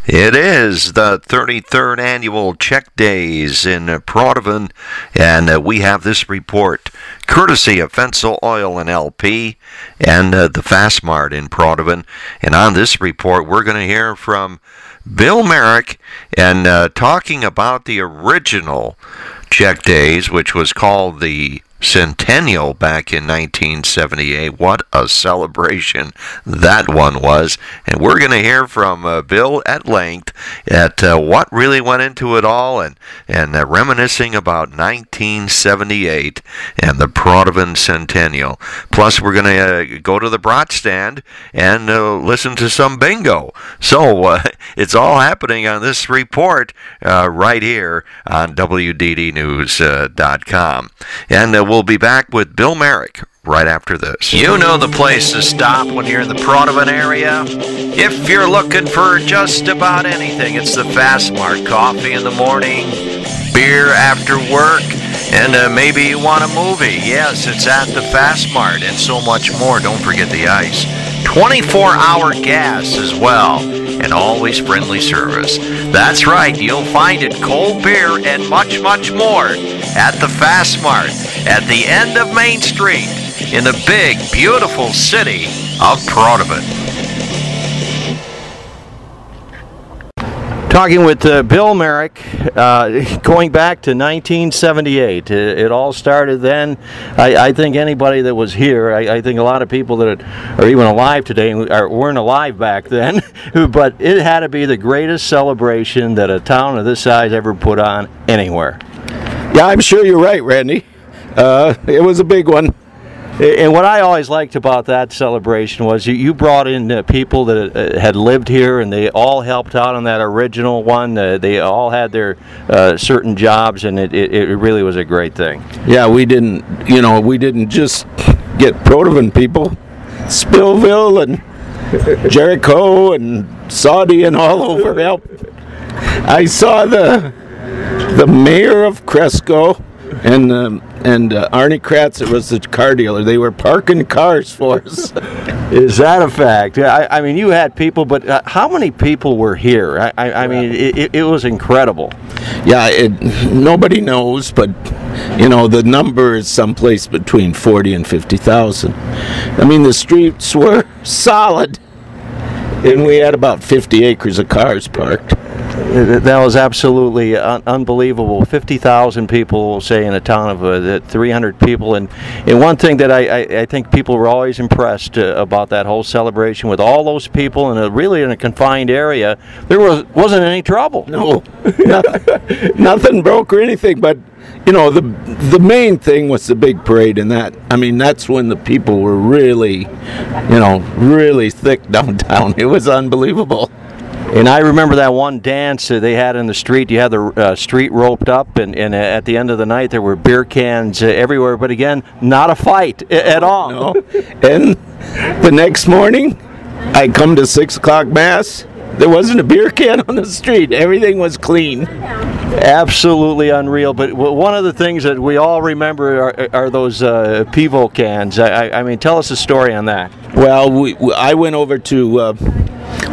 It is the 33rd annual Czech Days in Prodovan, and we have this report courtesy of Fensel Oil and LP and the Fast Mart in Prodovan. And on this report, we're going to hear from Bill Meirick and talking about the original Czech Days, which was called the Centennial back in 1978. What a celebration that one was. And we're going to hear from Bill at length at what really went into it all and reminiscing about 1978 and the Prodovan Centennial. Plus, we're going to go to the brat stand and listen to some bingo. So it's all happening on this report right here on WDDnews.com. And we'll be back with Bill Meirick right after this. You know the place to stop when you're in the Prodovan area. If you're looking for just about anything, it's the Fast Mart. Coffee in the morning, beer after work, and maybe you want a movie. Yes, it's at the Fast Mart, and so much more. Don't forget the ice. 24-hour gas as well, and always friendly service. That's right, you'll find it cold beer and much, much more at the Fast Mart at the end of Main Street in the big, beautiful city of Prodovan. Talking with Bill Meirick, going back to 1978. It all started then. I think anybody that was here, I think a lot of people that are even alive today weren't alive back then, but it had to be the greatest celebration that a town of this size ever put on anywhere. Yeah, I'm sure you're right, Randy. It was a big one. And what I always liked about that celebration was you brought in people that had lived here, and they all helped out on that original one. They all had their certain jobs, and it really was a great thing. Yeah, we didn't just get Prodovan people. Spillville and Jericho and Saudi and all over helped. I saw the mayor of Cresco and Arnie Kratz, it was the car dealer. They were parking cars for us. Is that a fact? I mean, you had people, but how many people were here? I mean, it was incredible. Yeah, nobody knows, but the number is someplace between 40 and 50,000. I mean, the streets were solid, and we had about 50 acres of cars parked. That was absolutely unbelievable. 50,000 people, say, in a town of 300 people. And one thing that I think people were always impressed about that whole celebration, with all those people and really in a confined area, there wasn't any trouble. No, nothing broke or anything. But the main thing was the big parade, and that's when the people were really, really thick downtown. It was unbelievable. And I remember that one dance they had in the street. You had the street roped up, and at the end of the night there were beer cans everywhere. But again, not a fight at all. No. And the next morning, I come to 6 o'clock Mass. There wasn't a beer can on the street. Everything was clean. Absolutely unreal. But one of the things that we all remember are those Pivo cans. I mean, tell us a story on that. Well, I went over to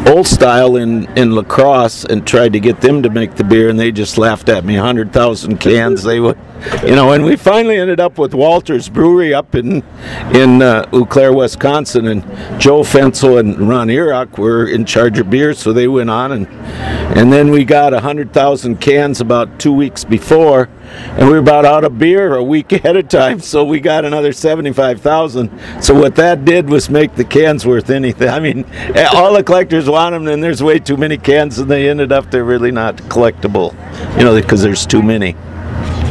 Old Style in La Crosse and tried to get them to make the beer, and they just laughed at me. 100,000 cans they would, and we finally ended up with Walter's Brewery up in Eau Claire, Wisconsin, and Joe Fensel and Ron Meirick were in charge of beer, so they went on, and then we got 100,000 cans about 2 weeks before, and we were about out of beer a week ahead of time, so we got another 75,000. So what that did was make the cans worth anything. I mean, all the collectors want them, and there's way too many cans, and they ended up they're really not collectible, because there's too many.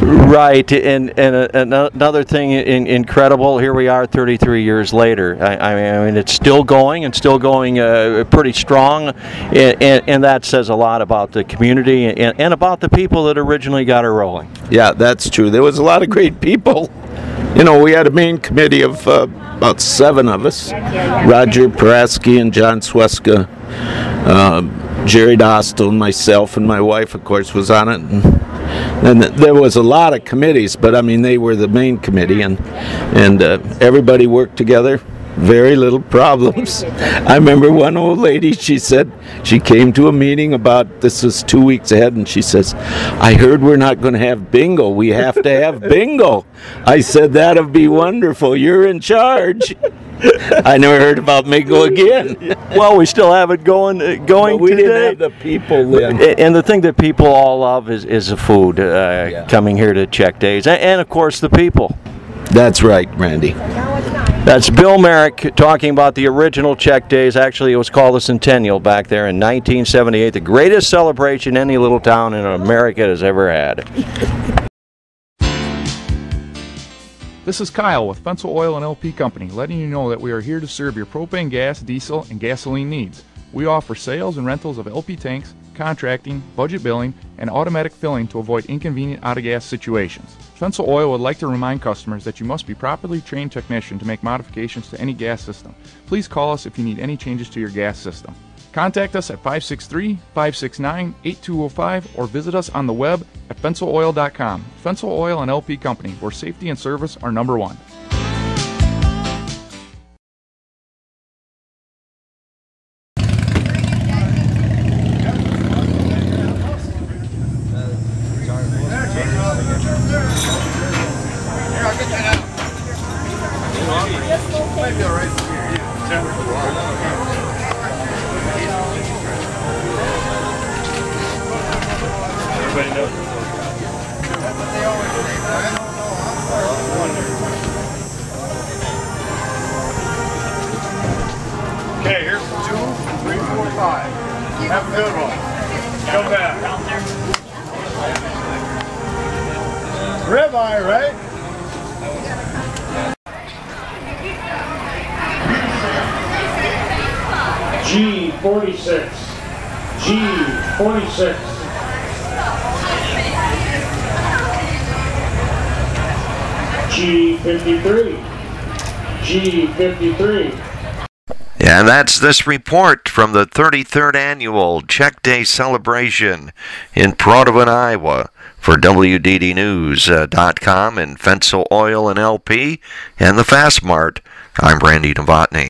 Right, and another thing incredible. Here we are, 33 years later. I mean, it's still going and still going pretty strong, and that says a lot about the community and about the people that originally got it rolling. Yeah, that's true. There was a lot of great people. We had a main committee of about 7 of us: Roger Paraski and John Sweska, Jerry Dostal, and myself, and my wife, of course, was on it. And there was a lot of committees, but I mean, they were the main committee, and everybody worked together. very little problems. I remember one old lady, she said, she came to a meeting about, this was 2 weeks ahead, and she says, I heard we're not going to have bingo. We have to have bingo. I said, that'll be wonderful. You're in charge. I never heard about bingo again. Well, we still have it going But we today. didn't have the people then. And the thing that people all love is the food, coming here to Czech Days. And of course, the people. That's right, Randy. That's Bill Meirick talking about the original Czech Days. Actually, it was called the Centennial back there in 1978. The greatest celebration any little town in America has ever had. This is Kyle with Fensel Oil and LP Company, letting you know that we are here to serve your propane gas, diesel, and gasoline needs. We offer sales and rentals of LP tanks, contracting, budget billing, and automatic filling to avoid inconvenient out-of-gas situations. Fensel Oil would like to remind customers that you must be properly trained technician to make modifications to any gas system. Please call us if you need any changes to your gas system. Contact us at 563-569-8205 or visit us on the web at fenceloil.com. Fensel Oil and LP Company, where safety and service are number one. Okay, here's 2, 3, 4, 5. Have a good one. Come back. Ribeye, right? G46. G46. G53. G53. And that's this report from the 33rd Annual Czech Day Celebration in Prodovan, Iowa for WDDnews.com and Fensel Oil and LP and the Fast Mart. I'm Randy Novotny.